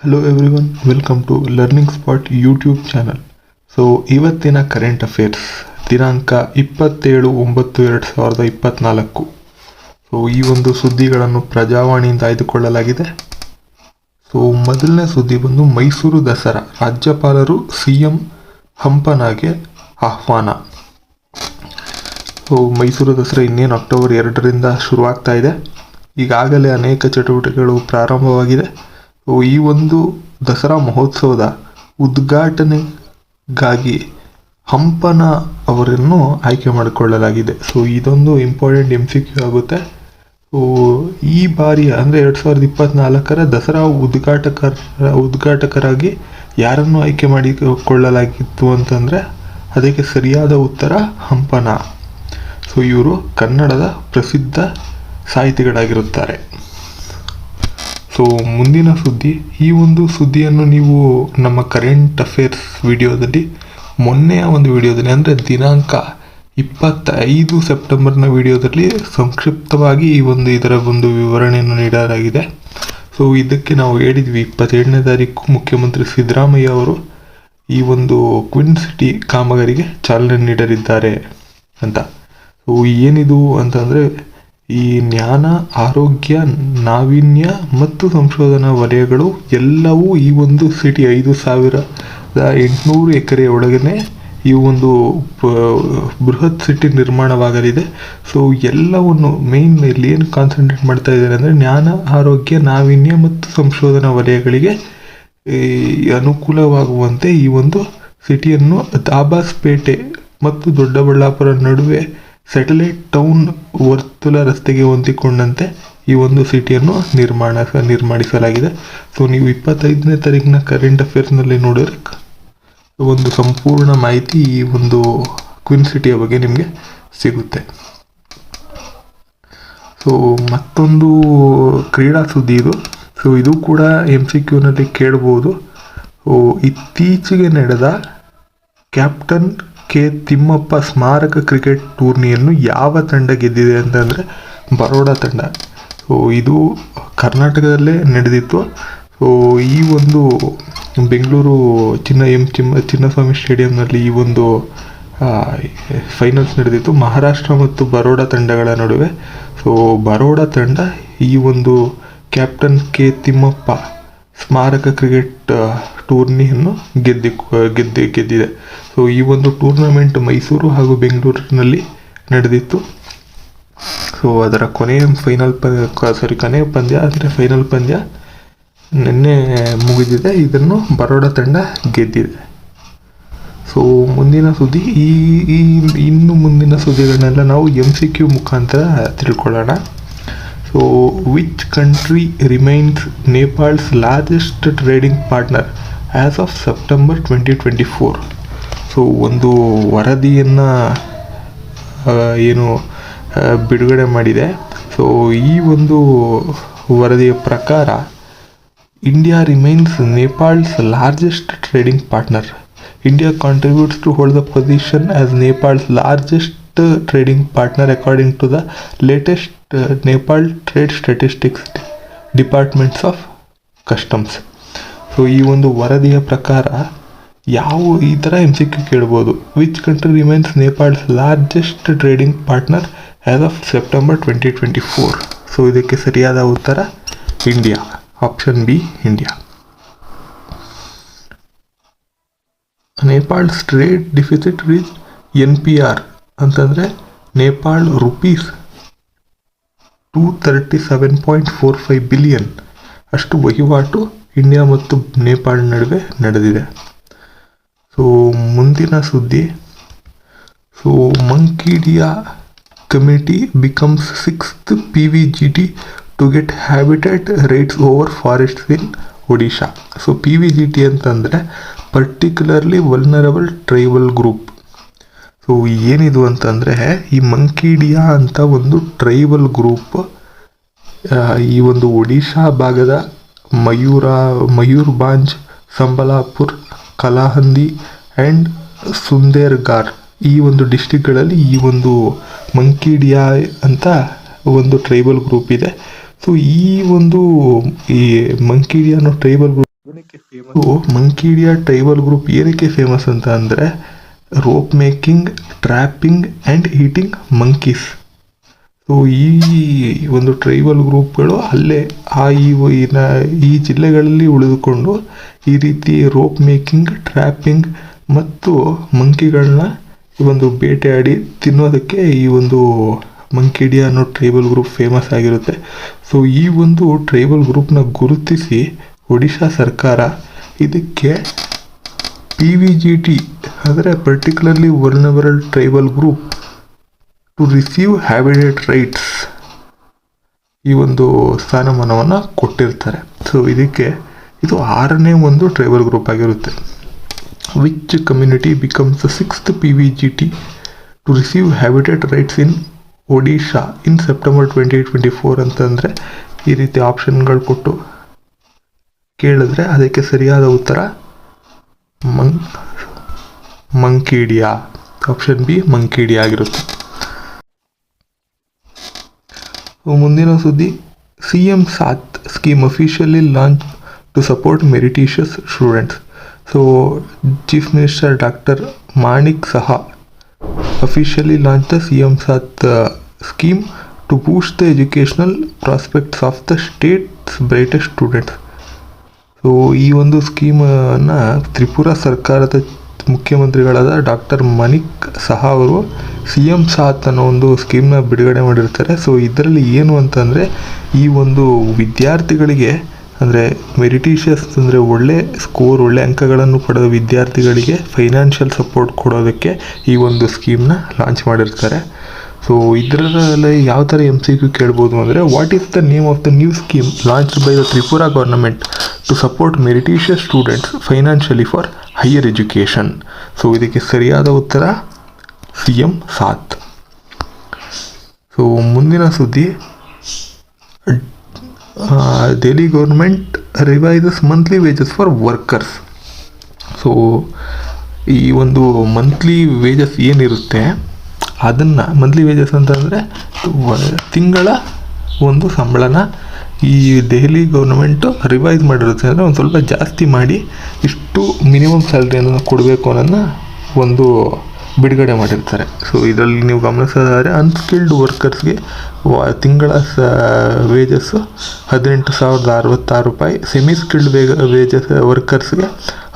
Hello everyone, welcome to learning spot YouTube channel. So ಇವತ್ತಿನ current affairs ದಿನಾಂಕ 27/9/2024. So ಈ ಒಂದು ಸುದ್ದಿಗಳನ್ನು ಪ್ರಜಾವಾಣಿಯಿಂದ ಆಯ್ದುಕೊಳ್ಳಲಾಗಿದೆ. ಸೊ ಮೊದಲನೇ ಸುದ್ದಿ ಬಂದು ಮೈಸೂರು ದಸರಾ, ರಾಜ್ಯಪಾಲರು CM ಹಂಪನಾಗೆ ಆಹ್ವಾನ. ಸೊ ಮೈಸೂರು ದಸರಾ ಇನ್ನೇನು ಅಕ್ಟೋಬರ್ 2ರಿಂದ ಶುರುವಾಗ್ತಾ ಇದೆ. ಈಗಾಗಲೇ ಅನೇಕ ಚಟುವಟಿಕೆಗಳು ಪ್ರಾರಂಭವಾಗಿದೆ. ಈ ಒಂದು ದಸರಾ ಮಹೋತ್ಸವದ ಉದ್ಘಾಟನೆಗಾಗಿ ಹಂಪನ ಅವರನ್ನು ಆಯ್ಕೆ ಮಾಡಿಕೊಳ್ಳಲಾಗಿದೆ. ಸೊ ಇದೊಂದು ಇಂಪಾರ್ಟೆಂಟ್ MCQ ಆಗುತ್ತೆ. ಸೊ ಈ ಬಾರಿಯ ಅಂದರೆ 2024ರ ದಸರಾ ಉದ್ಘಾಟಕರಾಗಿ ಯಾರನ್ನು ಆಯ್ಕೆ ಮಾಡಿಕೊಳ್ಳಲಾಗಿತ್ತು ಅಂತಂದರೆ ಅದಕ್ಕೆ ಸರಿಯಾದ ಉತ್ತರ ಹಂಪನ. ಸೊ ಇವರು ಕನ್ನಡದ ಪ್ರಸಿದ್ಧ ಸಾಹಿತಿಗಳಾಗಿರುತ್ತಾರೆ. ಸೊ ಮುಂದಿನ ಸುದ್ದಿ, ಈ ಒಂದು ಸುದ್ದಿಯನ್ನು ನೀವು ನಮ್ಮ ಕರೆಂಟ್ ಅಫೇರ್ಸ್ ವಿಡಿಯೋದಲ್ಲಿ ಮೊನ್ನೆಯ ಒಂದು ವಿಡಿಯೋದಲ್ಲಿ ಅಂದರೆ ದಿನಾಂಕ 25 ಸೆಪ್ಟೆಂಬರ್ನ ವಿಡಿಯೋದಲ್ಲಿ ಸಂಕ್ಷಿಪ್ತವಾಗಿ ಇದರ ಒಂದು ವಿವರಣೆಯನ್ನು ನೀಡಲಾಗಿದೆ. ಸೊ ಇದಕ್ಕೆ ನಾವು ಹೇಳಿದ್ವಿ 27ನೇ ತಾರೀಕು ಮುಖ್ಯಮಂತ್ರಿ ಸಿದ್ದರಾಮಯ್ಯ ಅವರು ಈ ಒಂದು ಕ್ವಿನ್ ಸಿಟಿ ಕಾಮಗಾರಿಗೆ ಚಾಲನೆ ನೀಡಲಿದ್ದಾರೆ ಅಂತ. ಸೊ ಏನಿದು ಅಂತಂದರೆ ಈ ಜ್ಞಾನ, ಆರೋಗ್ಯ, ನಾವೀನ್ಯ ಮತ್ತು ಸಂಶೋಧನಾ ವಲಯಗಳು ಎಲ್ಲವೂ ಈ ಒಂದು ಸಿಟಿ 5,800 ಎಕರೆ ಒಳಗನೆ ಈ ಒಂದು ಬೃಹತ್ ಸಿಟಿ ನಿರ್ಮಾಣವಾಗಲಿದೆ. ಸೊ ಎಲ್ಲವನ್ನು ಮೇನ್ ಇಲ್ಲಿ ಏನು ಕಾನ್ಸಂಟ್ರೇಟ್ ಮಾಡ್ತಾ ಇದ್ದಾರೆ ಅಂದರೆ ಜ್ಞಾನ, ಆರೋಗ್ಯ, ನಾವೀನ್ಯ ಮತ್ತು ಸಂಶೋಧನಾ ವಲಯಗಳಿಗೆ ಅನುಕೂಲವಾಗುವಂತೆ ಈ ಒಂದು ಸಿಟಿಯನ್ನು ದಾಬಾಸ್ಪೇಟೆ ಮತ್ತು ದೊಡ್ಡಬಳ್ಳಾಪುರ ನಡುವೆ ಸ್ಯಾಟಲೈಟ್ ಟೌನ್ ವರ್ತುಲ ರಸ್ತೆಗೆ ಹೊಂದಿಕೊಂಡಂತೆ ಈ ಒಂದು ಸಿಟಿಯನ್ನು ನಿರ್ಮಾಣಿಸಲಾಗಿದೆ. ಸೊ ನೀವು 25ನೇ ತಾರೀಕಿನ ಕರೆಂಟ್ ಅಫೇರ್ಸ್ನಲ್ಲಿ ನೋಡಿದ್ರೆ ಒಂದು ಸಂಪೂರ್ಣ ಮಾಹಿತಿ ಈ ಒಂದು ಕ್ವಿನ್ ಸಿಟಿಯ ಬಗ್ಗೆ ನಿಮಗೆ ಸಿಗುತ್ತೆ. ಸೊ ಮತ್ತೊಂದು ಕ್ರೀಡಾ ಸುದ್ದಿ ಇದು. ಸೊ ಇದು ಕೂಡ MCQನಲ್ಲಿ ಕೇಳಬಹುದು. ಸೊ ಇತ್ತೀಚೆಗೆ ನಡೆದ ಕ್ಯಾಪ್ಟನ್ ಕೆ ತಿಮ್ಮಪ್ಪ ಸ್ಮಾರಕ ಕ್ರಿಕೆಟ್ ಟೂರ್ನಿಯನ್ನು ಯಾವ ತಂಡ ಗೆದ್ದಿದೆ ಅಂತಂದರೆ ಬರೋಡಾ ತಂಡ. ಸೊ ಇದು ಕರ್ನಾಟಕದಲ್ಲೇ ನಡೆದಿತ್ತು. ಸೊ ಈ ಒಂದು ಬೆಂಗಳೂರು ಚಿನ್ನಸ್ವಾಮಿ ಸ್ಟೇಡಿಯಂನಲ್ಲಿ ಈ ಒಂದು ಫೈನಲ್ಸ್ ನಡೆದಿತ್ತು ಮಹಾರಾಷ್ಟ್ರ ಮತ್ತು ಬರೋಡಾ ತಂಡಗಳ ನಡುವೆ. ಸೊ ಬರೋಡಾ ತಂಡ ಈ ಒಂದು ಕ್ಯಾಪ್ಟನ್ ಕೆ ತಿಮ್ಮಪ್ಪ ಸ್ಮಾರಕ ಕ್ರಿಕೆಟ್ ಟೂರ್ನಿಯನ್ನು ಗೆದ್ದಿದೆ. ಸೊ ಈ ಒಂದು ಟೂರ್ನಮೆಂಟ್ ಮೈಸೂರು ಹಾಗೂ ಬೆಂಗಳೂರಿನಲ್ಲಿ ನಡೆದಿತ್ತು. ಸೊ ಅದರ ಕೊನೆಯ ಪಂದ್ಯ ಅಂದರೆ ಫೈನಲ್ ಪಂದ್ಯ ನಿನ್ನೆ ಮುಗಿದಿದೆ. ಇದನ್ನು ಬರೋಡಾ ತಂಡ ಗೆದ್ದಿದೆ. ಸೊ ಮುಂದಿನ ಸುದ್ದಿ, ಇನ್ನು ಮುಂದಿನ ಸುದ್ದಿಗಳನ್ನೆಲ್ಲ ನಾವು MCQ ಮುಖಾಂತರ ತಿಳ್ಕೊಳ್ಳೋಣ. So which country remains Nepal's largest trading partner as of September 2024. So ಒಂದು ವರದಿಯನ್ನು ಬಿಡುಗಡೆ ಮಾಡಿದೆ. ಸೊ ಈ ಒಂದು ವರದಿಯ ಪ್ರಕಾರ India remains Nepal's largest trading partner. India contributes to hold the position as Nepal's largest trading partner according to the latest Nepal trade statistics departments of customs. So ಈ ಒಂದು ವರದಿಯ ಪ್ರಕಾರ ಈ ಥರ MCQ ಕೇಳ್ಬೋದು. Which country remains Nepal's largest trading partner as of September 2024. So ಇದಕ್ಕೆ ಸರಿಯಾದ ಉತ್ತರ India, option B India. Nepal's trade deficit reach NPR ಅಂತಂದರೆ ನೇಪಾಳ್ ರುಪೀಸ್ 237.45 ಬಿಲಿಯನ್ ಅಷ್ಟು ವಹಿವಾಟು ಇಂಡಿಯಾ ಮತ್ತು ನೇಪಾಳ ನಡುವೆ ನಡೆದಿದೆ. ಸೊ ಮುಂದಿನ ಸುದ್ದಿ, so Mankidia committee becomes 6th PVGT to get habitat rights over forests in Odisha. So PVGT ಅಂತಂದರೆ particularly vulnerable tribal group. So ಏನಿದು ಅಂತಂದರೆ ಈ ಮಂಕಿಡಿಯಾ ಅಂತ ಒಂದು ಟ್ರೈಬಲ್ ಗ್ರೂಪ್ ಈ ಒಂದು ಒಡಿಶಾ ಭಾಗದ ಮಯೂರ್ಭಂಜ್, ಸಂಬಲಾಪುರ್, ಕಲಾಹಂದಿ ಆ್ಯಂಡ್ ಸುಂದೇರ್ಗಾರ್ ಈ ಒಂದು ಡಿಸ್ಟಿಕ್ಗಳಲ್ಲಿ ಈ ಒಂದು ಮಂಕಿಡಿಯಾ ಅಂತ ಒಂದು ಟ್ರೈಬಲ್ ಗ್ರೂಪ್ ಇದೆ. ಸೊ ಈ ಮಂಕಿಡಿಯಾ ಅನ್ನೋ ಟ್ರೈಬಲ್ ಗ್ರೂಪ್ ಮಂಕಿಡಿಯಾ ಟ್ರೈಬಲ್ ಗ್ರೂಪ್ ಏನಕ್ಕೆ ಫೇಮಸ್ ಅಂತ ಅಂದರೆ rope making, trapping and eating monkeys. So ಈ ಒಂದು ಟ್ರೈಬಲ್ ಗ್ರೂಪ್ಗಳು ಅಲ್ಲೇ ಈ ಜಿಲ್ಲೆಗಳಲ್ಲಿ ಉಳಿದುಕೊಂಡು ಈ ರೀತಿ ರೋಪ್ ಮೇಕಿಂಗ್, ಟ್ರ್ಯಾಪಿಂಗ್ ಮತ್ತು ಮಂಕಿಗಳನ್ನ ಈ ಒಂದು ಬೇಟೆಯಾಡಿ ತಿನ್ನೋದಕ್ಕೆ ಈ ಒಂದು ಮಂಕಿಡಿಯಾ ಅನ್ನೋ ಟ್ರೈಬಲ್ ಗ್ರೂಪ್ ಫೇಮಸ್ ಆಗಿರುತ್ತೆ. ಸೊ ಈ ಒಂದು ಟ್ರೈಬಲ್ ಗ್ರೂಪ್ನ ಗುರುತಿಸಿ ಒಡಿಶಾ ಸರ್ಕಾರ ಇದಕ್ಕೆ PVGT ಅಂದರೆ particularly vulnerable tribal group to receive habitat rights ಈ ಒಂದು ಸ್ಥಾನಮಾನವನ್ನು ಕೊಟ್ಟಿರ್ತಾರೆ. ಸೊ ಇದು 6ನೇ ಒಂದು ಟ್ರೈಬಲ್ ಗ್ರೂಪ್ ಆಗಿರುತ್ತೆ. Which community becomes the 6th PVGT to receive habitat rights in Odisha in September 2024 ಅಂತಂದರೆ ಈ ರೀತಿ ಆಪ್ಷನ್ಗಳು ಕೊಟ್ಟು ಕೇಳಿದ್ರೆ ಅದಕ್ಕೆ ಸರಿಯಾದ ಉತ್ತರ ಮಂಕಿಡಿಯಾ. ಆಪ್ಷನ್ ಬಿ ಮಂಕಿಡಿಯಾ ಆಗಿರುತ್ತೆ. ಮುಂದಿನ ಸುದ್ದಿ, CM Saath scheme officially launch to support meritorious students. So chief minister doctor Manik Saha officially launched the CM Sath scheme to boost the educational prospects of the state's brightest students. So ಈ ಒಂದು ಸ್ಕೀಮನ್ನು ತ್ರಿಪುರಾ ಸರ್ಕಾರದ ಮುಖ್ಯಮಂತ್ರಿಗಳಾದ doctor Manik ಸಹಾ ಅವರು CM ಸಾಥ್ ಅನ್ನೋ ಒಂದು ಸ್ಕೀಮ್ನ ಬಿಡುಗಡೆ ಮಾಡಿರ್ತಾರೆ. ಸೊ ಇದರಲ್ಲಿ ಏನು ಅಂತಂದರೆ ಈ ಒಂದು ವಿದ್ಯಾರ್ಥಿಗಳಿಗೆ ಅಂದರೆ ಮೆರಿಟಿಷಿಯಸ್ ಅಂದರೆ ಒಳ್ಳೆ ಅಂಕಗಳನ್ನು ಪಡೆದ ವಿದ್ಯಾರ್ಥಿಗಳಿಗೆ ಫೈನಾನ್ಷಿಯಲ್ ಸಪೋರ್ಟ್ ಕೊಡೋದಕ್ಕೆ ಈ ಒಂದು ಸ್ಕೀಮ್ನ ಲಾಂಚ್ ಮಾಡಿರ್ತಾರೆ. ಸೊ ಇದರಲ್ಲಿ ಯಾವ ಥರ MCQ ಕೇಳ್ಬೋದು ಅಂದರೆ what is the name of the new scheme launched by the Tripura government to support meritorious students financially for higher education. So ಇದಕ್ಕೆ ಸರಿಯಾದ ಉತ್ತರ CM ಸಾಥ್. ಸೊ ಮುಂದಿನ ಸುದ್ದಿ, Delhi government revises monthly wages for workers. So ಈ ಒಂದು monthly wages ಏನಿರುತ್ತೆ ಅದನ್ನು monthly wages ಅಂತಂದರೆ ತಿಂಗಳ ಒಂದು ಸಂಬಳನ ಈ ದೆಹಲಿ ಗೌರ್ಮೆಂಟು ರಿವೈಸ್ ಮಾಡಿರುತ್ತೆ. ಅಂದರೆ ಒಂದು ಸ್ವಲ್ಪ ಜಾಸ್ತಿ ಮಾಡಿ ಇಷ್ಟು ಮಿನಿಮಮ್ ಸ್ಯಾಲ್ರಿಯನ್ನು ಕೊಡಬೇಕು ಅನ್ನೋದನ್ನ ಒಂದು ಬಿಡುಗಡೆ ಮಾಡಿರ್ತಾರೆ. ಸೊ ಇದರಲ್ಲಿ ನೀವು ಗಮನಿಸೋದಾದರೆ ಅನ್ಸ್ಕಿಲ್ಡ್ ವರ್ಕರ್ಸ್ಗೆ ತಿಂಗಳ ವೇಜಸ್ಸು 18,066 ರೂಪಾಯಿ, ಸೆಮಿ ಸ್ಕಿಲ್ಡ್ ವೇಜಸ್ ವರ್ಕರ್ಸ್ಗೆ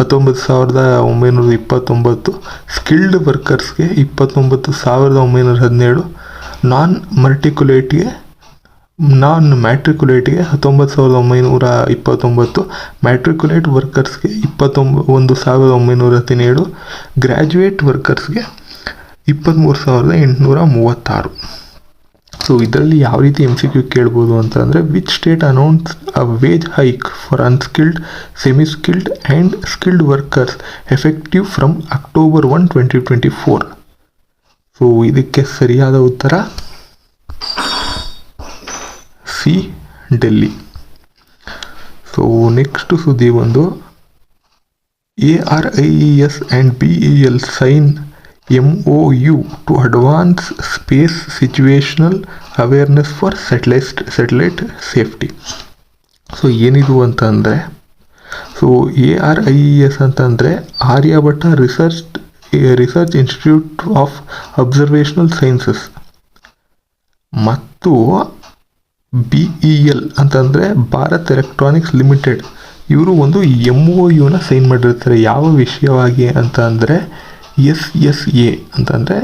19,929, ಸ್ಕಿಲ್ಡ್ ವರ್ಕರ್ಸ್ಗೆ 29,917, ನಾನ್ ಮ್ಯಾಟ್ರಿಕ್ಯುಲೇಟ್ಗೆ 19,929, ಮ್ಯಾಟ್ರಿಕ್ಯುಲೇಟ್ ವರ್ಕರ್ಸ್ಗೆ 21,917, ಗ್ರ್ಯಾಜುಯೇಟ್ ವರ್ಕರ್ಸ್ಗೆ 23,836. ಸೊ ಇದರಲ್ಲಿ ಯಾವ ರೀತಿ MCQ ಕೇಳ್ಬೋದು ಅಂತಂದರೆ which state announce a wage hike for unskilled, semi skilled and skilled workers effective from October 1, 2024. So ಇದಕ್ಕೆ ಸರಿಯಾದ ಉತ್ತರ ಸಿ, ಡೆಲ್ಲಿ. ಸೊ ನೆಕ್ಸ್ಟ್ ಸುದ್ದಿ ಬಂದು ARIES and BEL sign MOU to advance space situational awareness for satellite safety. So ಏನಿದು ಅಂತಂದರೆ, so ARIES ಅಂತಂದರೆ Aryabhatta research institute of observational sciences ಮತ್ತು BEL ಅಂತಂದರೆ ಭಾರತ್ ಎಲೆಕ್ಟ್ರಾನಿಕ್ಸ್ ಲಿಮಿಟೆಡ್. ಇವರು ಒಂದು MOUನ ಸೈನ್ ಮಾಡಿರ್ತಾರೆ. ಯಾವ ವಿಷಯವಾಗಿ ಅಂತ ಅಂದರೆ SSA ಅಂತಂದರೆ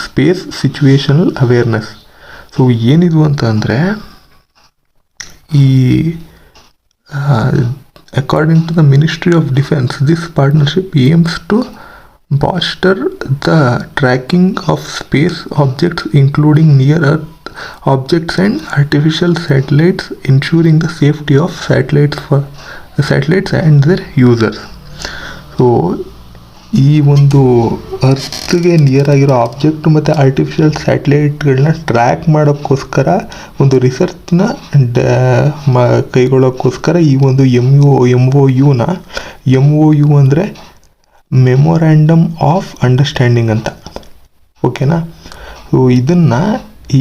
ಸ್ಪೇಸ್ ಸಿಚುವೇಶನಲ್ ಅವೇರ್ನೆಸ್. ಸೊ ಏನಿದು ಅಂತಂದರೆ ಈ according to the ministry of defence this partnership aims to bolster the tracking of space objects including near earth objects and artificial satellites, ensuring the safety of satellites and their users. So ಈ ಒಂದು ಅರ್ತ್ಗೆ near ಆಗಿರೋ object ಮತ್ತು artificial ಸ್ಯಾಟಲೈಟ್ಗಳನ್ನ track ಮಾಡೋಕ್ಕೋಸ್ಕರ ಒಂದು ರಿಸರ್ಚ್ನ ಕೈಗೊಳ್ಳೋಕ್ಕೋಸ್ಕರ ಈ ಒಂದು MOU ಅಂದರೆ memorandum of understanding ಅಂತ, ಓಕೆನಾ. ಸೊ ಇದನ್ನು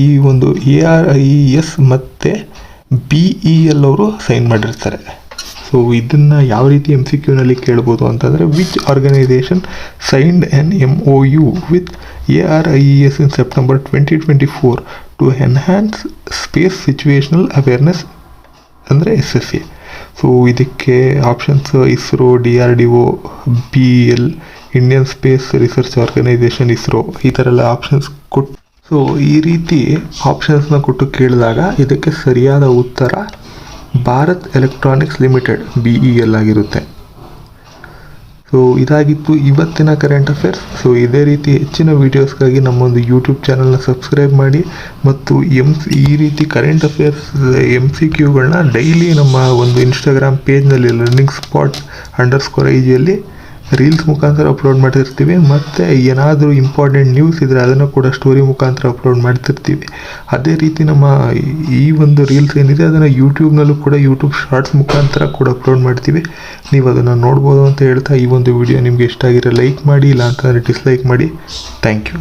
ಈ ಒಂದು ARIES ಮತ್ತು BEL ಅವರು ಸೈನ್ ಮಾಡಿರ್ತಾರೆ. ಸೊ ಇದನ್ನು ಯಾವ ರೀತಿ MCQನಲ್ಲಿ ಕೇಳ್ಬೋದು ಅಂತಂದರೆ, which organisation signed an MOU with ARIES in September 2024 to enhance space situational awareness ಅಂದರೆ SSA. ಸೊ ಇದಕ್ಕೆ options ISRO, DRDO, BEL, Indian space research organisation, ISRO, ಈ ಥರ ಎಲ್ಲ ಆಪ್ಷನ್ಸ್ ಕೊಟ್ಟು, ಸೊ ಈ ರೀತಿ ಆಪ್ಷನ್ಸ್ನ ಕೊಟ್ಟು ಕೇಳಿದಾಗ ಇದಕ್ಕೆ ಸರಿಯಾದ ಉತ್ತರ ಭಾರತ್ ಎಲೆಕ್ಟ್ರಾನಿಕ್ಸ್ ಲಿಮಿಟೆಡ್ BEL ಆಗಿರುತ್ತೆ. ಸೊ ಇದಾಗಿತ್ತು ಇವತ್ತಿನ ಕರೆಂಟ್ ಅಫೇರ್ಸ್. ಸೊ ಇದೇ ರೀತಿ ಹೆಚ್ಚಿನ ವೀಡಿಯೋಸ್ಗಾಗಿ ನಮ್ಮೊಂದು ಯೂಟ್ಯೂಬ್ ಚಾನಲ್ನ ಸಬ್ಸ್ಕ್ರೈಬ್ ಮಾಡಿ ಮತ್ತು ಈ ರೀತಿ ಕರೆಂಟ್ ಅಫೇರ್ಸ್ MCQಗಳನ್ನ ಡೈಲಿ ನಮ್ಮ ಒಂದು ಇನ್ಸ್ಟಾಗ್ರಾಮ್ ಪೇಜ್ನಲ್ಲಿ ಲರ್ನಿಂಗ್ ಸ್ಪಾಟ್ _IG ರೀಲ್ಸ್ ಮುಖಾಂತರ ಅಪ್ಲೋಡ್ ಮಾಡ್ತಿರ್ತೀವಿ. ಮತ್ತು ಏನಾದರೂ ಇಂಪಾರ್ಟೆಂಟ್ ನ್ಯೂಸ್ ಇದ್ದರೆ ಅದನ್ನು ಕೂಡ ಸ್ಟೋರಿ ಮುಖಾಂತರ ಅಪ್ಲೋಡ್ ಮಾಡ್ತಿರ್ತೀವಿ. ಅದೇ ರೀತಿ ನಮ್ಮ ಈ ಒಂದು ರೀಲ್ಸ್ ಏನಿದೆ ಅದನ್ನು ಯೂಟ್ಯೂಬ್ನಲ್ಲೂ ಕೂಡ ಯೂಟ್ಯೂಬ್ ಶಾರ್ಟ್ಸ್ ಮುಖಾಂತರ ಕೂಡ ಅಪ್ಲೋಡ್ ಮಾಡ್ತೀವಿ. ನೀವು ಅದನ್ನು ನೋಡ್ಬೋದು ಅಂತ ಹೇಳ್ತಾ, ಈ ಒಂದು ವಿಡಿಯೋ ನಿಮಗೆ ಇಷ್ಟ ಆಗಿರೋ ಲೈಕ್ ಮಾಡಿ, ಇಲ್ಲ ಅಂತಂದರೆ ಡಿಸ್ಲೈಕ್ ಮಾಡಿ. Thank you.